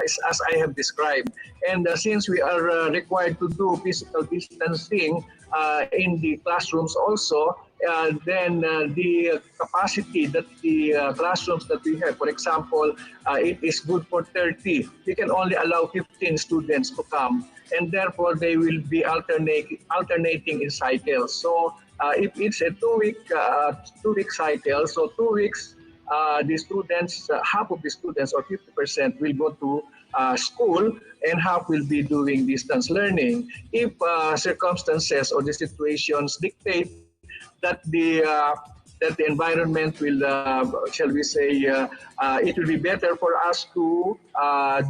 as I have described. And since we are required to do physical distancing in the classrooms also, then the capacity that the classrooms that we have, for example, it is good for 30. We can only allow 15 students to come, and therefore they will be alternating in cycles. So if it's a two-week cycle, so 2 weeks, the students, half of the students or 50% will go to school and half will be doing distance learning. If circumstances or the situations dictate that the environment will, shall we say, it will be better for us to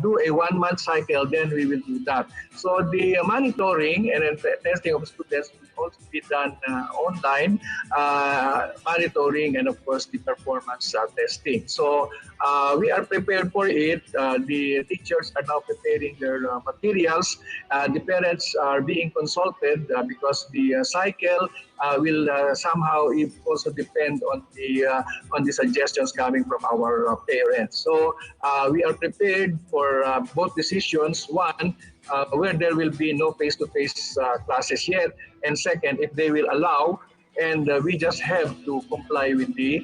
do a 1 month cycle, then we will do that. So the monitoring and testing of students will also be done online, monitoring and of course the performance testing. So we are prepared for it. The teachers are now preparing their materials. The parents are being consulted because the cycle will somehow also depend on the suggestions coming from our parents. So we are prepared for both decisions. One, where there will be no face-to-face classes yet, and second, if they will allow, and we just have to comply with the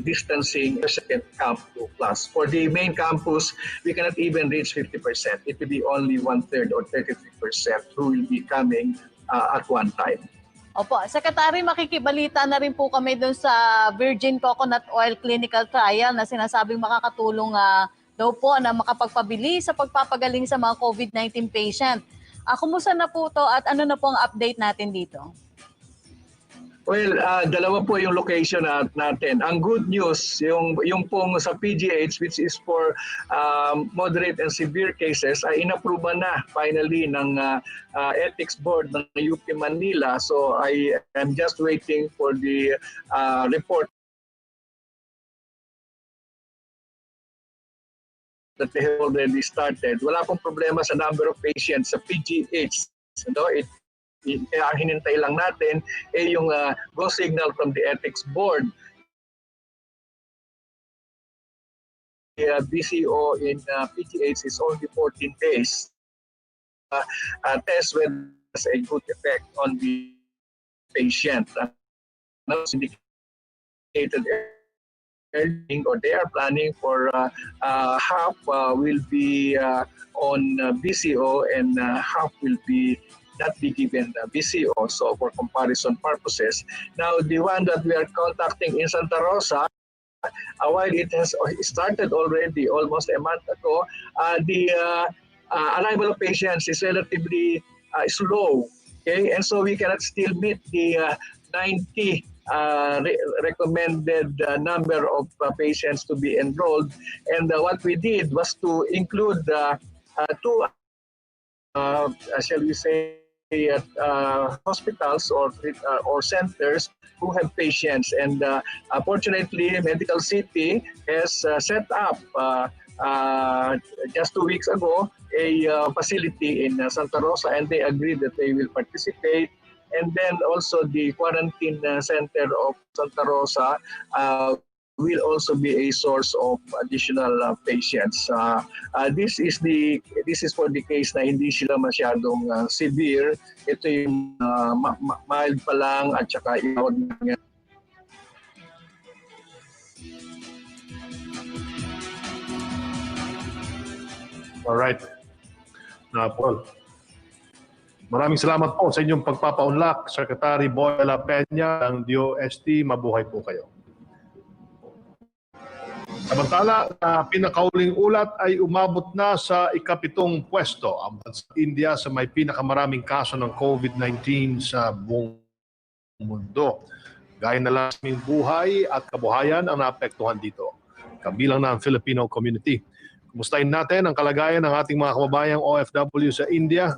distancing second camp to class. For the main campus, we cannot even reach 50%. It will be only 1/3 or 33% who will be coming at one time. Opo, Secretary, makikibalita na rin po kami doon sa Virgin Coconut Oil Clinical Trial na sinasabing makakatulong daw po na makapagpabili sa pagpapagaling sa mga COVID-19 patient. Kumusta na po to at ano na po ang update natin dito? Well, dalawa po yung location natin. Ang good news, yung pong sa PGH, which is for moderate and severe cases, ay inapprove na finally ng Ethics Board ng UP Manila. So I am just waiting for the report that they have already started. Wala pong problema sa number of patients sa PGH. Kaya hinintay lang natin yung go signal from the Ethics Board. The BCO in PGH is only 14 days. Test whether has a good effect on the patient. Indicated or they are planning for half will be on BCO and half will be not be given BCO, so for comparison purposes. Now, the one that we are contacting in Santa Rosa, while it has started already almost a month ago, the arrival of patients is relatively slow, okay? And so we cannot still meet the 90 recommended number of patients to be enrolled. And what we did was to include two, shall we say, hospitals or centers who have patients, and fortunately Medical City has set up just 2 weeks ago a facility in Santa Rosa, and they agreed that they will participate. And then also the quarantine center of Santa Rosa will also be a source of additional patients. This is for the case na hindi sila masyadong severe. Ito yung mild pa lang at saka iawag na. Alright. Paul. Maraming salamat po sa inyong pagpapaunlak, Secretary Boyla Peña ng DOST. Mabuhay po kayo. Samantala, pinakauling ulat ay umabot na sa ika-7 pwesto ang bansa India sa may pinakamaraming kaso ng COVID-19 sa buong mundo. Gaya na lamang buhay at kabuhayan ang naapektuhan dito, kabilang na ang Filipino community. Kumustahin natin ang kalagayan ng ating mga kababayang OFW sa India.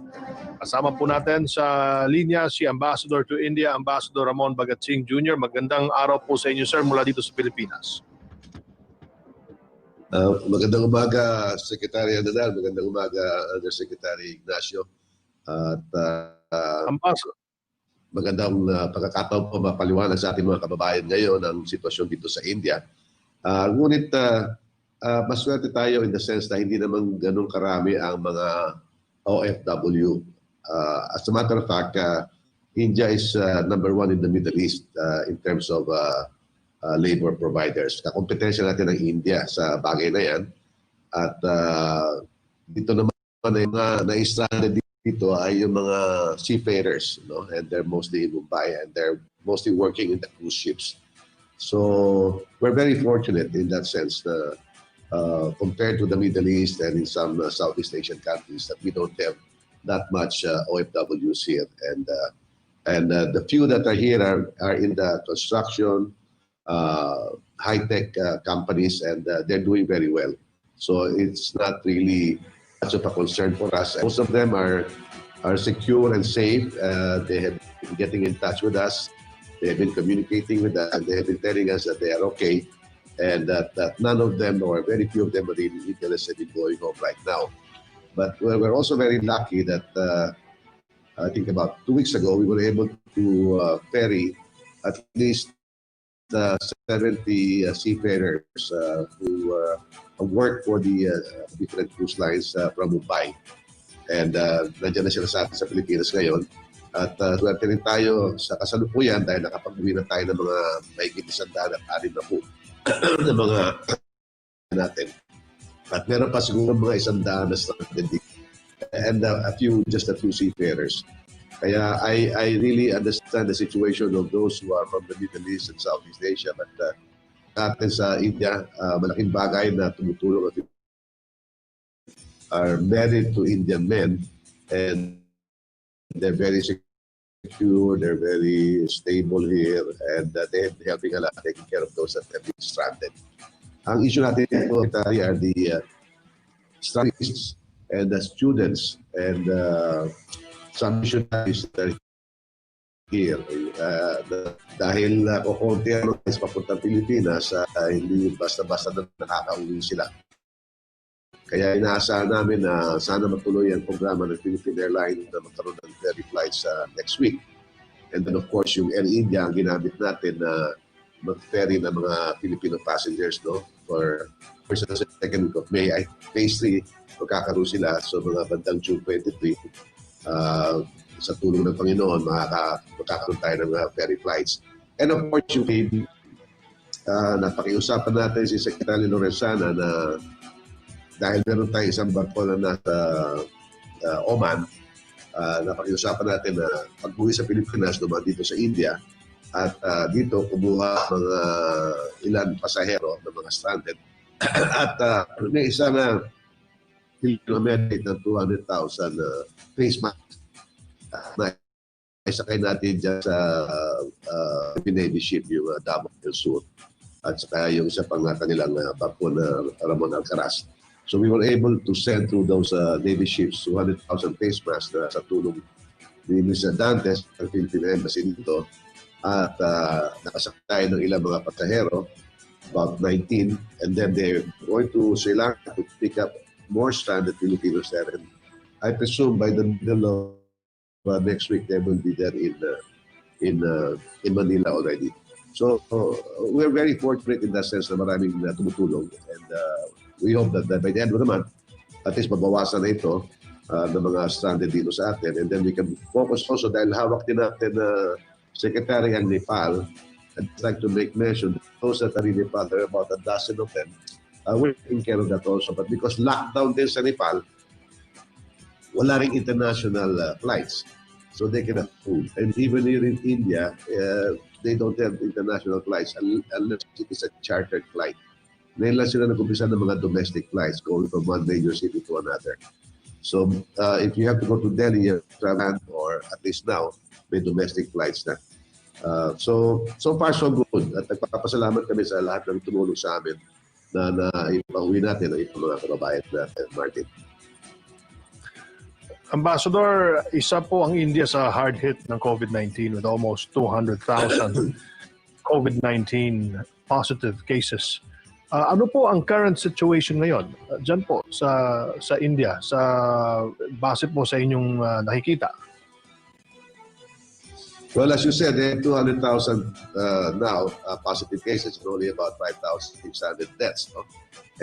Kasama po natin sa linya si Ambassador to India, Ambassador Ramon Bagatsing Jr. Magandang araw po sa inyo, sir, mula dito sa Pilipinas. Magandang umaga, Secretary Handa. Magandang umaga, Undersecretary Ignacio. At magandang pagkakataon po mapaliwanag sa ating mga kababayan ngayon ang sitwasyon dito sa India. Ngunit maswerte tayo in the sense na hindi naman ganun karami ang mga OFW. As a matter of fact, India is number one in the Middle East in terms of labor providers. Kakompetensya natin ng India sa bagay na yan. At dito naman ay mga na-stranded dito ay yung mga seafarers, no? And they're mostly in Mumbai and they're mostly working in the cruise ships. So we're very fortunate in that sense compared to the Middle East and in some Southeast Asian countries that we don't have that much OFWs here. And the few that are here are in the construction, high-tech companies, and they're doing very well. So it's not really much of a concern for us. Most of them are secure and safe. They have been getting in touch with us. They have been communicating with us, and they have been telling us that they are okay, and that none of them or very few of them are really interested in going home right now. But we're also very lucky that I think about 2 weeks ago, we were able to ferry at least 70 seafarers who work for the different cruise lines from Mumbai. And nandiyan na sila sa Pilipinas ngayon. At swerte rin tayo sa kasalukuyan dahil nakapag-uwi na tayo ng mga mahigit 160 na mga natin. At meron pa siguro mga 100 na stranded and just a few seafarers. Kaya I really understand the situation of those who are from the Middle East and Southeast Asia. But atin sa India, malaking bagay na tumutulong at are married to Indian men and they're very secure, they're very stable here, and they're helping a lot, taking care of those that have been stranded. Ang issue natin ito are the studies and the students and some missionaries that are here. Dahil kukunti ang papunta Pilipinas, hindi basta-basta na nakakauwi sila. Kaya inaasahan namin na sana matuloy ang programa ng Philippine Airlines na magkaroon ng ferry flights next week. And then of course, yung Air India ang ginamit natin na mag-ferry ng mga Filipino passengers, no? For first and second week of May. Phase 3, magkakaroon sila. So mga bandang June 23, sa tulong ng Panginoon, magkakaroon tayo ng ferry flights. And of course, yung baby, napakiusapan natin si Secretary Lorenzana na dahil meron tayong isang barko na nasa Oman, napakiusapan natin na pag-uwi sa Pilipinas, dumaan dito sa India, at dito kumuha mga ilan pasahero ng mga stranded. At may isa na Philippine ng 200,000 face mask na isakay natin dyan sa Navy ship, yung Davao del Sur, at saka yung isa pang kanilang barko na Ramon Alcaraz. So we were able to send through those Navy ships 200,000 face masks sa tulong ni Mr. Dantes ng Philippine Embassy dito. At nakasakay ng ilang mga pasahero, about 19, and then they're going to Sri Lanka to pick up more stranded Filipinos there. And I presume by the middle of next week, they will be there in Manila already. So we're very fortunate in that sense na maraming tumutulong. And we hope that by the end of the month, at least mabawasan na ito ng mga stranded dito sa atin. And then we can focus also dahil hawak din natin Secretary ang Nepal. I'd like to make mention that those that are in Nepal, there are about a dozen of them. We're taking care of that also. But because lockdown din sa Nepal, wala ring international flights. So they cannot move. And even here in India, they don't have international flights unless it is a chartered flight. Ngayon lang sila nag-umpisa ng mga domestic flights going from one major city to another. So if you have to go to Delhi or at least now, may domestic flights na. So far so good. At nagpapasalamat kami sa lahat ng tumulong sa amin na ipauwi natin ang itong mga kababayan natin, Martin. Ambassador, isa po ang India sa hard hit ng COVID-19 with almost 200,000 COVID-19 positive cases. Ano po ang current situation ngayon dyan po sa India, sa base po sa inyong nakikita? Well, as you said, they have 200,000 now positive cases and only about 5,600 deaths. No?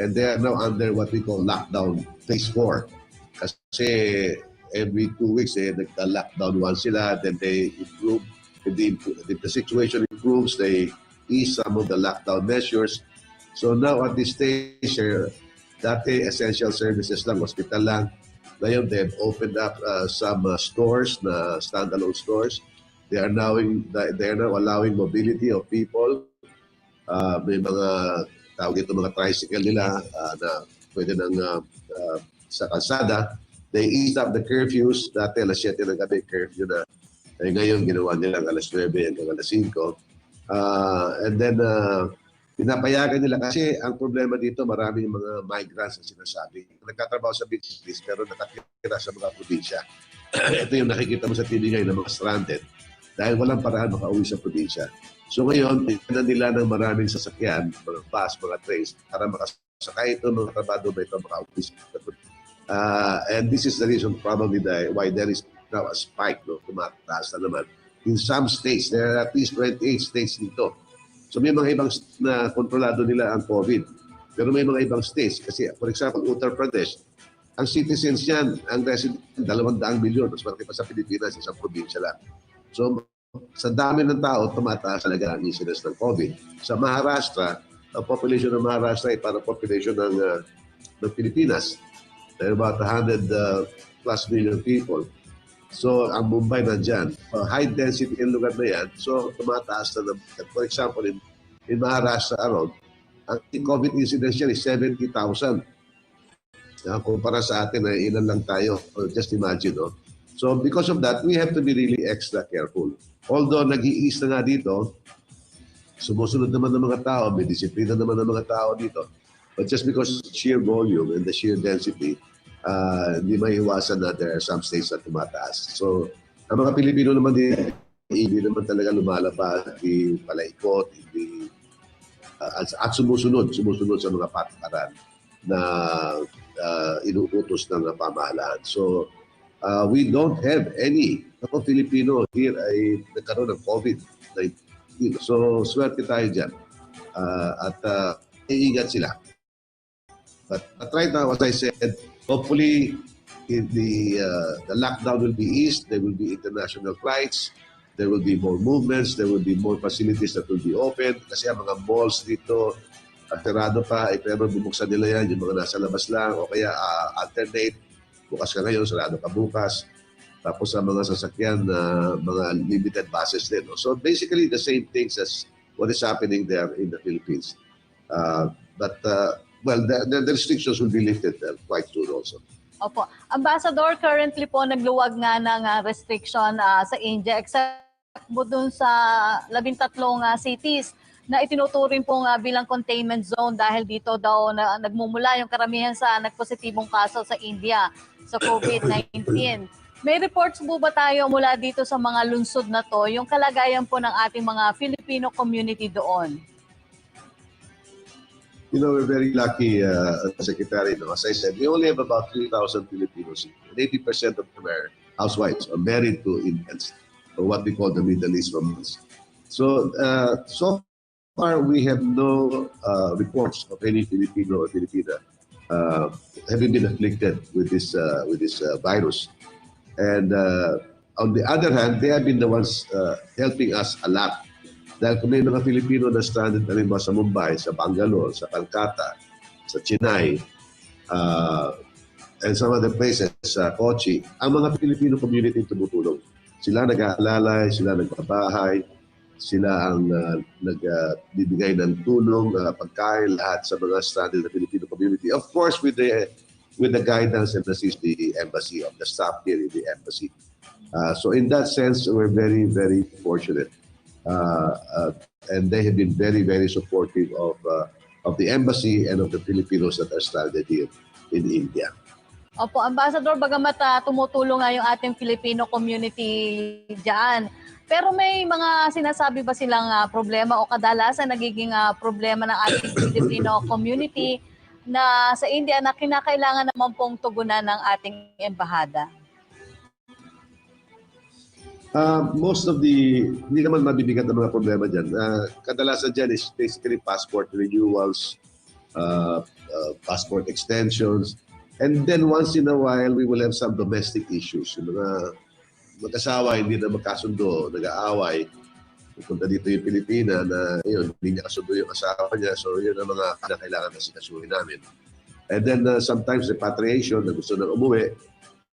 And they are now under what we call lockdown phase 4. Kasi every 2 weeks, nagka-lockdown one sila, then they improve. If the situation improves, they ease some of the lockdown measures. So now at this stage, dati essential services lang, hospital lang. Ngayon, they've opened up some stores, na standalone stores. They are now allowing mobility of people. May mga tawag ito mga tricycle nila na pwede nang sa kalsada. They eased up the curfews. Dati alas 7 ng gabi curfew na. Ngayon ginawa nila alas 9 hanggang alas 5. And then pinapayagan nila kasi ang problema dito maraming mga migrants na sinasabi. Nagtatrabaho sa big cities pero nakatira sa mga probinsya. Ito yung nakikita mo sa TV ngayon ng mga stranded dahil walang paraan makauwi sa probinsya. So ngayon, tignan nila ng maraming sasakyan, mga bus, mga trains, para makasakay ito, mga trabado ba ito makauwi sa probinsya. And this is the reason probably why there is now a spike, no? Tumataas na naman. In some states, there are at least 28 states dito. So may mga ibang na kontrolado nila ang COVID. Pero may mga ibang states, kasi for example, Uttar Pradesh, ang citizens yan, ang resident, 200 milyon, mas malaki pa sa Pilipinas, isang probinsya lang. So sa dami ng tao, tumataas talaga ang incidence ng COVID. Sa Maharashtra, ang population ng Maharashtra ay parang population ng Pilipinas. There are about 100 plus million people. So, ang Mumbai nandyan. High density yung lugar na yan. So, tumataas na. For example, in Maharashtra around, ang COVID incidence yan is 70,000. Kumpara sa atin ay ilan lang tayo. Just imagine, no? So, because of that, we have to be really extra careful. Although, nag-i-ease na nga dito, sumusunod naman ng mga tao, may disiplina naman ng mga tao dito. But just because sheer volume and the sheer density, hindi maiwasan na there are some states na tumataas. So, ang mga Pilipino naman hindi naman talaga lumalabas, hindi palaikot, hindi, at sumusunod sa mga patakaran na inuutos ng pamahalaan. So, we don't have any Filipino here ay nagkaroon ng COVID-19. So, swerte tayo dyan. At iingat sila. But right now, as I said, hopefully the lockdown will be eased. There will be international flights. There will be more movements. There will be more facilities that will be open. Kasi ang mga malls dito, sarado pa, pero bubuksan nila yan, yung mga nasa labas lang, o kaya alternate. Bukas ka ngayon, sarado ka bukas. Tapos sa mga sasakyan, mga limited buses din. No? So basically the same things as what is happening there in the Philippines. Well, the restrictions will be lifted quite soon also. Opo. Ambassador, currently po nagluwag nga ng restriction sa India except po dun sa 13 cities na itinuturing po bilang containment zone dahil dito daw na nagmumula yung karamihan sa nagpositibong kaso sa India sa COVID-19. May reports po ba tayo mula dito sa mga lungsod na to, yung kalagayan po ng ating mga Filipino community doon? You know, we're very lucky, Secretary. No? As I said, we only have about 3,000 Filipinos. 80% of them are housewives or married to Indians, or what we call the Middle East Romans. So, so far, we have no reports of any Filipino or Filipina having been afflicted with this virus. And on the other hand, they have been the ones helping us a lot. Dahil kung may mga Filipino na stranded na rin sa Mumbai, sa Bangalore, sa Calcutta, sa Chennai, and some other places, sa Kochi, ang mga Filipino community tumutulong. Sila nag-aalalay, sila nagbabahay, sila ang nagbibigay ng tulong, pagkain, lahat sa mga stranded na Filipino community. Of course, with the guidance and assist the embassy, of the staff here in the embassy. So in that sense, we're very, very fortunate. And they have been very, very supportive of the embassy and of the Filipinos that are stranded here in India. Opo, Ambassador, bagamat tumutulong nga yung ating Filipino community dyan, pero may mga sinasabi ba silang problema o kadalasan nagiging problema ng ating Filipino community na sa India na kinakailangan naman pong tugunan ng ating embahada? Most of the, hindi naman mabibigat ang mga problema dyan. Kadalasan dyan is basically passport renewals, passport extensions, and then once in a while, we will have some domestic issues. Yung mga mag-asawa, hindi na magkasundo, nag-aaway. Pupunta dito yung Pilipina na yun, hindi niya kasundo yung asawa niya. So yun ang mga kailangan na sikasuhin namin. And then sometimes repatriation, na gusto nang umuwi,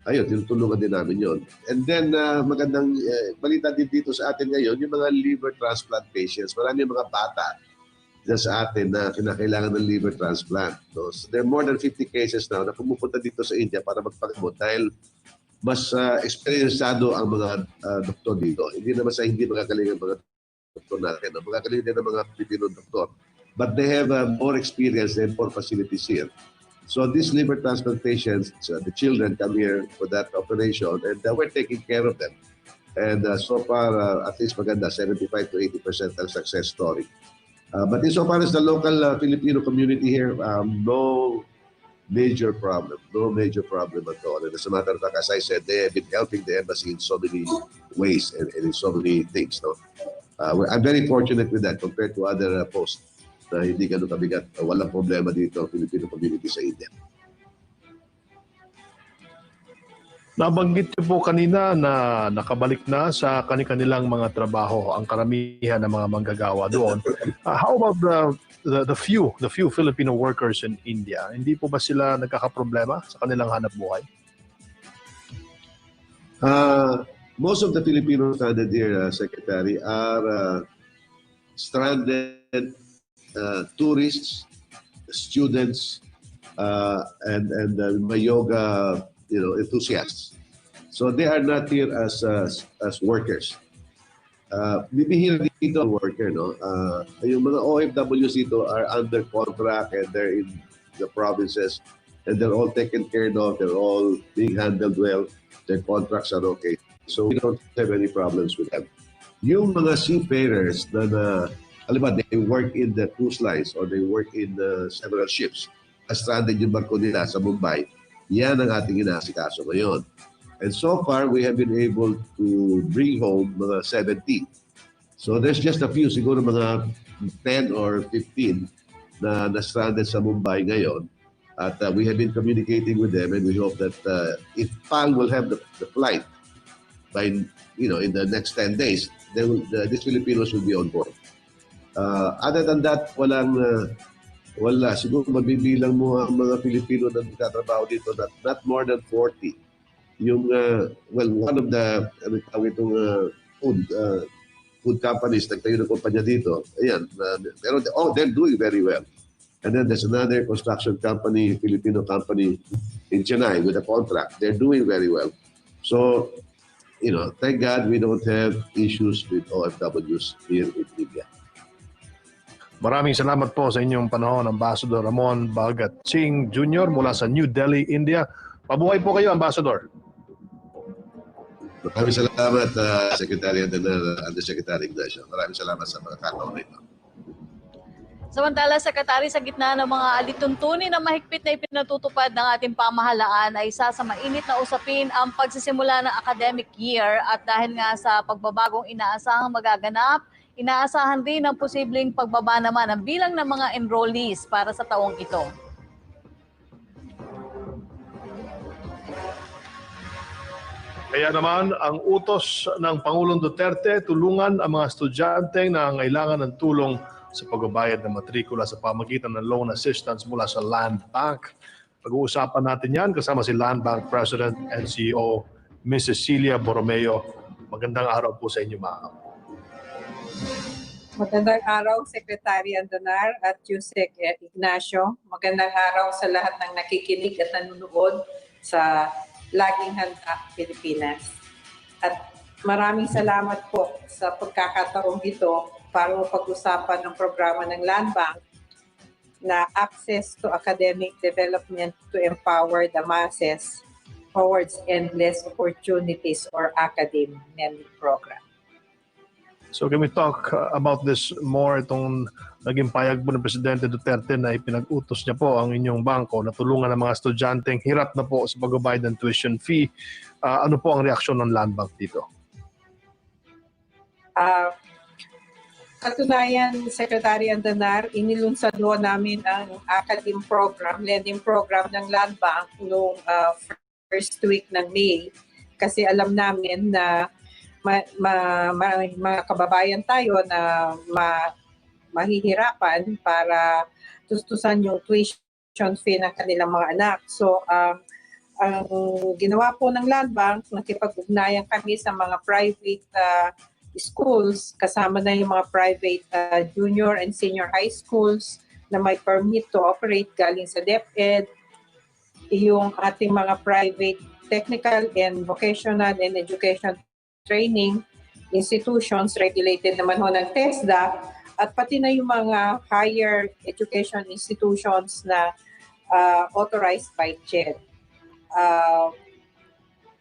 ayun, tinutulungan din namin yon. And then, magandang balita din dito sa atin ngayon, yung mga liver transplant patients. Marami yung mga bata dyan sa atin na kinakailangan ng liver transplant. No? So, there are more than 50 cases now na pumupunta dito sa India para magpagamot dahil mas experiencado ang mga doktor dito. Hindi naman sa hindi magagaling ang mga doktor natin. No? Magagaling din ang mga Pilipino doktor. But they have more experience and more facilities here. So these liver transplant patients, the children come here for that operation and we're taking care of them. And so far, at least maganda, 75 to 80% ang success story. But so far as the local Filipino community here, no major problem at all. And as a matter of fact, as I said, they have been helping the embassy in so many ways and in so many things. No? I'm very fortunate with that compared to other posts. Na hindi ganun kabigat. Walang problema dito ang Filipino community sa India. Nabanggit niyo po kanina na nakabalik na sa kanilang mga trabaho ang karamihan ng mga manggagawa doon. How about the few Filipino workers in India? Hindi po ba sila nagkakaproblema sa kanilang hanap buhay? Most of the Filipinos stranded here, Secretary, are stranded tourists, students, and my yoga, enthusiasts. So they are not here as workers. Bibihira dito ang worker, no? Yung mga OFWs dito are under contract and they're in the provinces and they're all taken care of. They're all being handled well. Their contracts are okay. So we don't have any problems with them. Yung mga seafarers na alam ba, they work in the cruise lines or they work in several ships. Stranded yung barko nila sa Mumbai. Yan ang ating inaasikaso ngayon. And so far, we have been able to bring home mga 70. So there's just a few, siguro mga 10 or 15 na stranded sa Mumbai ngayon. At we have been communicating with them and we hope that if PAL will have the flight by, in the next 10 days, these Filipinos will be on board. Other than that, wala. Siguro mabibilang mo ang mga Pilipino na nagtatrabaho dito, not more than 40. Yung, one of the, food companies, nagtayo ng kumpanya dito, ayan, pero they're doing very well. And then there's another construction company, Filipino company in Chennai with a contract. They're doing very well. So, thank God we don't have issues with OFWs here in India. Maraming salamat po sa inyong panahon, Ambassador Ramon Bagat Singh Jr. mula sa New Delhi, India. Pabuhay po kayo, Ambassador. Maraming salamat, Secretary and Undersecretary Ignacio. Maraming salamat sa mga kataon na ito. Samantala, Secretary, sa gitna ng mga alituntunin na mahigpit na ipinatutupad ng ating pamahalaan ay isa sa mainit na usapin ang pagsisimula ng academic year at dahil nga sa pagbabagong inaasahang magaganap, inaasahan din ang posibleng pagbaba naman ang bilang ng mga enrollees para sa taong ito. Kaya naman, ang utos ng Pangulong Duterte, tulungan ang mga estudyante na nangangailangan ng tulong sa pagbabayad ng matrikula sa pamagitan ng loan assistance mula sa Land Bank. Pag-uusapan natin yan kasama si Land Bank President and CEO, Mrs. Celia Borromeo. Magandang araw po sa inyo, ma'am. Magandang araw, Secretary Andonar at Yusek Ignacio. Magandang araw sa lahat ng nakikinig at nanonood sa Laging Handa, Pilipinas. At maraming salamat po sa pagkakataong ito para pag-usapan ng programa ng Land Bank na Access to Academic Development to Empower the Masses Towards Endless Opportunities or ACADEM program. So can we talk about this more, itong naging payag po ng Presidente Duterte na ipinag-utos niya po ang inyong bangko na tulungan ng mga estudyanteng hirap na po sa pagbabayad ng tuition fee. Ano po ang reaksyon ng Land Bank dito? Ah, Katunayan, Secretary Andanar, inilunsad ho namin ang academe program, lending program ng Land Bank noong first week ng May. Kasi alam namin na mga kababayan tayo na mahihirapan para tustusan yung tuition fee ng kanilang mga anak. So, ang ginawa po ng Land Bank, nakipag-ugnayan kami sa mga private schools, kasama na yung mga private junior and senior high schools na may permit to operate galing sa DepEd, yung ating mga private technical and vocational and education training institutions regulated naman ho ng TESDA, at pati na yung mga higher education institutions na authorized by CHED.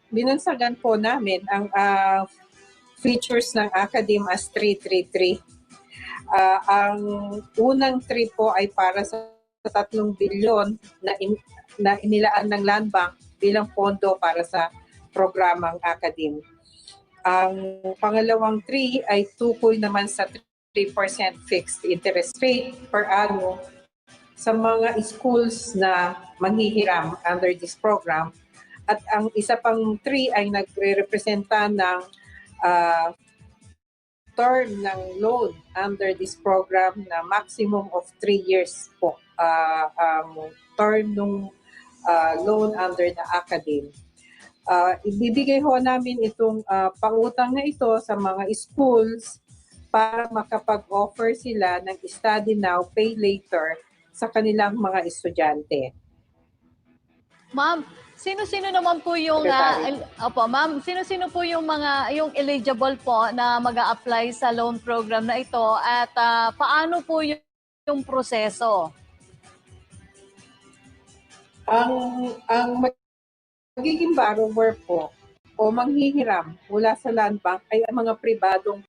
Binansagan po namin ang features ng Academe as 333. Ang unang 3 po ay para sa 3 bilyon na inilaan ng Land Bank bilang pondo para sa programang Academe. Ang pangalawang 3 ay tukoy naman sa 3% fixed interest rate per annum sa mga schools na manghihiram under this program. At ang isa pang 3 ay nagre-representa ng term ng loan under this program na maximum of 3 years po ang term ng loan under the Academe. Ibibigay ho namin itong pangutang na ito sa mga schools para makapag-offer sila ng study now, pay later sa kanilang mga estudyante. Ma'am, sino-sino naman po yung ma'am, sino-sino po yung mga eligible po na mag-a-apply sa loan program na ito at paano po yung proseso? Ang magiging borrower po o manghihiram mula sa Land Bank ay ang mga pribadong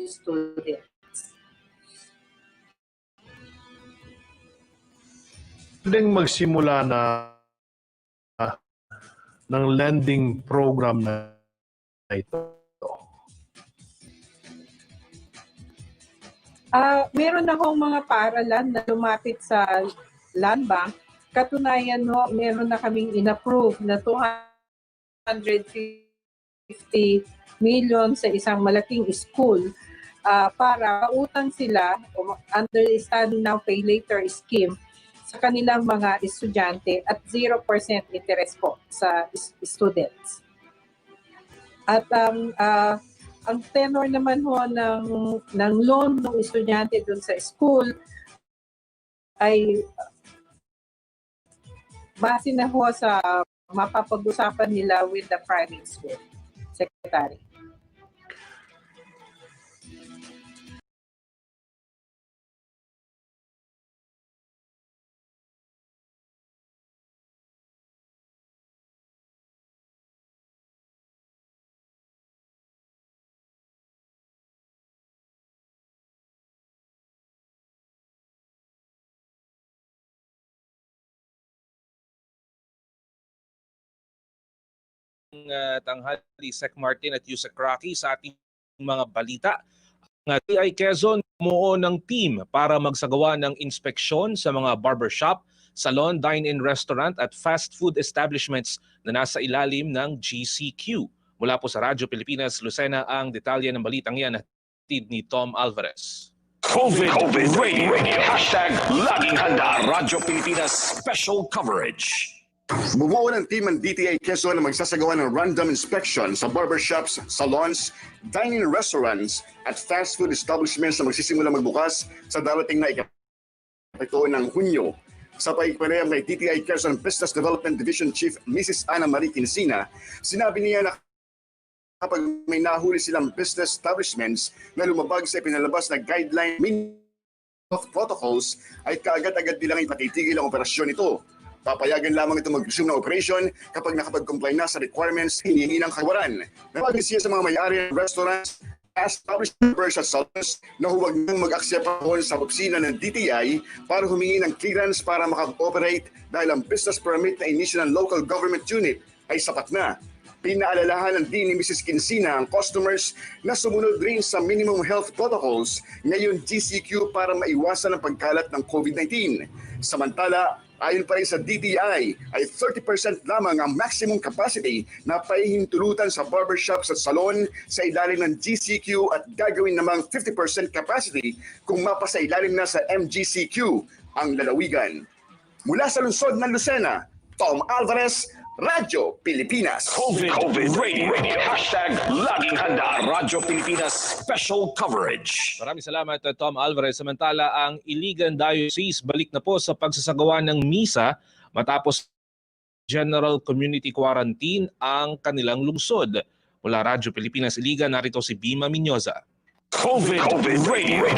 students. Pwedeng magsimula na ng lending program na ito. Meron na hong mga paaralan na lumapit sa Land Bank. Katunayan ho, meron na kaming in-approve na 250 million sa isang malaking school para utang sila under the Study Now Pay Later scheme sa kanilang mga estudyante at 0% interest po sa students. At ang tenor naman ho ng loan ng estudyante dun sa school ay base na ho sa mapapag-usapan nila with the private school, Secretary. Tanghali, Sec Martin at Yusek Rocky sa ating mga balita. Ang TI Quezon bumuo ng team para magsagawa ng inspeksyon sa mga barbershop, salon, dine-in restaurant at fast food establishments na nasa ilalim ng GCQ. Mula po sa Radyo Pilipinas, Lucena, ang detalye ng balitang yan hatid ni Tom Alvarez. COVID Radio. Hashtag Laging Handa. Radyo Pilipinas Special Coverage. Bumuo ng team ng DTI Quezon na magsasagawa ng random inspection sa barbershops, salons, dining restaurants at fast food establishments na magsisimula magbukas sa darating na ikapito ng Hunyo. Sa pagpapalayam kay DTI Quezon Business Development Division Chief Mrs. Ana Marie Quincina, sinabi niya na kapag may nahuli silang business establishments na lumabag sa pinalabas na guideline of protocols ay kaagad-agad nilang ipatitigil ang operasyon nito. Papayagan lamang ito mag-resume ng operation kapag nakapag-comply na sa requirements hinihingi ng kawaran. Nawagan siya sa mga may-ari ng restaurants, establishments at salons na huwag nang mag-accept sa opisina ng DTI para humingi ng clearance para makapag-operate dahil ang business permit na inisyu ng local government unit ay sapat na. Pinaalalahanan din ni Mrs. Quincina ang customers na sumunod rin sa minimum health protocols ngayon GCQ para maiwasan ang pagkalat ng COVID-19. Samantala, ayon pa rin sa DTI, ay 30% lamang ang maximum capacity na pahihintulutan sa barbershops at salon sa ilalim ng GCQ at gagawin namang 50% capacity kung mapasa ilalim na sa MGCQ ang lalawigan. Mula sa lungsod ng Lucena, Tom Alvarez, Radyo Pilipinas. COVID Radio. Laging handa. Radyo Pilipinas Special Coverage. Maraming salamat, Tom Alvarez. Samantala, ang Iligan Diocese balik na po sa pagsasagawa ng misa matapos General Community Quarantine ang kanilang lungsod. Mula Radyo Pilipinas Iligan, narito si Bima Minyoza. COVID Radio.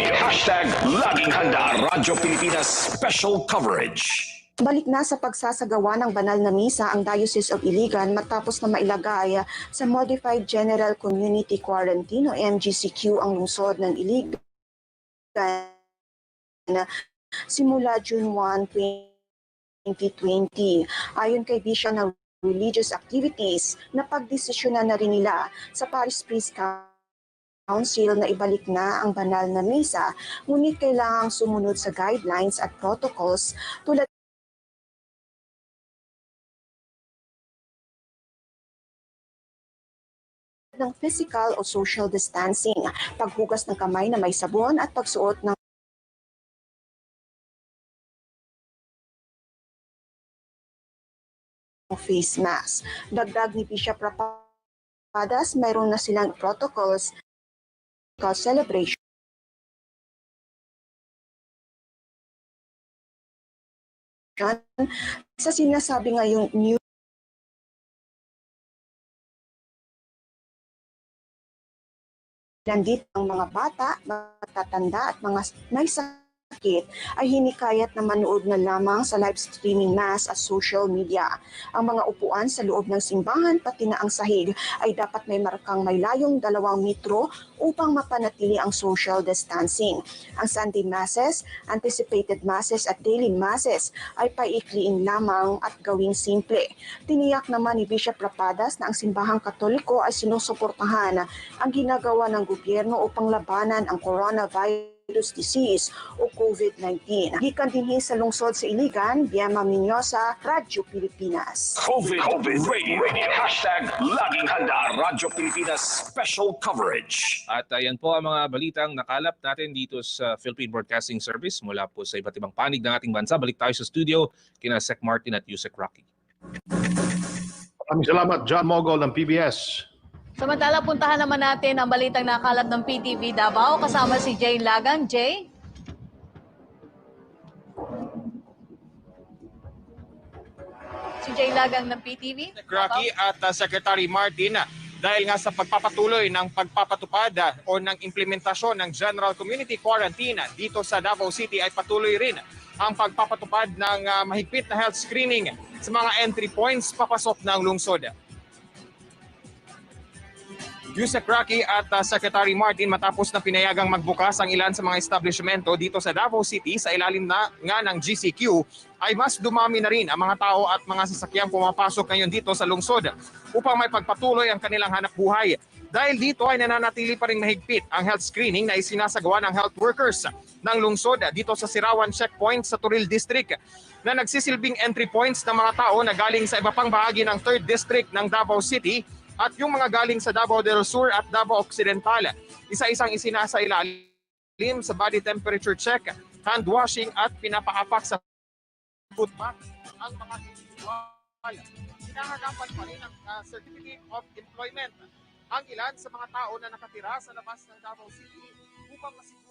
Laging handa. Radyo Pilipinas Special Coverage. Balik na sa pagsasagawa ng banal na misa ang Diocese of Iligan matapos na mailagay sa Modified General Community Quarantine o MGCQ ang lungsod ng Iligan simula June 1, 2020. Ayon kay Bishop ng Religious Activities, napagdesisyonan na rin nila sa Parish Priest Council na ibalik na ang banal na misa, ngunit kailangang sumunod sa guidelines at protocols tulad ng physical o social distancing, paghugas ng kamay na may sabon at pagsuot ng face mask. Dagdag ni Bishop Rapadas, mayroon na silang protocols celebration sa sinasabi ngayong new nandito ang mga bata, matatanda at mga may sakit ay hinikayat na manood na lamang sa live streaming mass at social media. Ang mga upuan sa loob ng simbahan pati na ang sahig ay dapat may markang may layong 2 metro upang mapanatili ang social distancing. Ang Sunday masses, anticipated masses at daily masses ay paikliin lamang at gawing simple. Tiniyak naman ni Bishop Rapadas na ang simbahang Katoliko ay sinusuportahan ang ginagawa ng gobyerno upang labanan ang coronavirus disease o COVID-19. Gikan din sa lungsod sa Iligan, Biama Minyosa, Radyo Pilipinas. COVID Radio. Laging handa. Radyo Pilipinas Special Coverage. At ayan po ang mga balitang nakalap natin dito sa Philippine Broadcasting Service mula po sa iba't ibang panig ng ating bansa. Balik tayo sa studio kina Sec Martin at Yusek Rocky. Maraming salamat, John Mogol ng PBS. Samantala, puntahan naman natin ang balitang nakalat ng PTV Davao kasama si Jay Lagan. Jay? Si Jay Lagan ng PTV. Rocky at Secretary Martin, dahil nga sa pagpapatuloy ng pagpapatupad o ng implementasyon ng General Community Quarantine dito sa Davao City ay patuloy rin ang pagpapatupad ng mahigpit na health screening sa mga entry points papasok ng lungsod. Yusek Rocky at Secretary Martin, matapos na pinayagang magbukas ang ilan sa mga establishmento dito sa Davao City sa ilalim na nga ng GCQ, ay mas dumami na rin ang mga tao at mga sasakyang pumapasok ngayon dito sa lungsod upang may pagpatuloy ang kanilang hanap buhay. Dahil dito ay nananatili pa rin mahigpit ang health screening na isinasagawa ng health workers ng lungsod dito sa Sirawan Checkpoint sa Turil District na nagsisilbing entry points ng mga tao na galing sa iba pang bahagi ng 3rd District ng Davao City at yung mga galing sa Davao del Sur at Davao Occidental. Isa-isang isinasailalim sa body temperature check, hand washing at pinapaapak sa footpath ang mga individual. Hinahanapan pa rin ang Certificate of Employment ang ilan sa mga tao na nakatira sa labas ng Davao City upang masiguro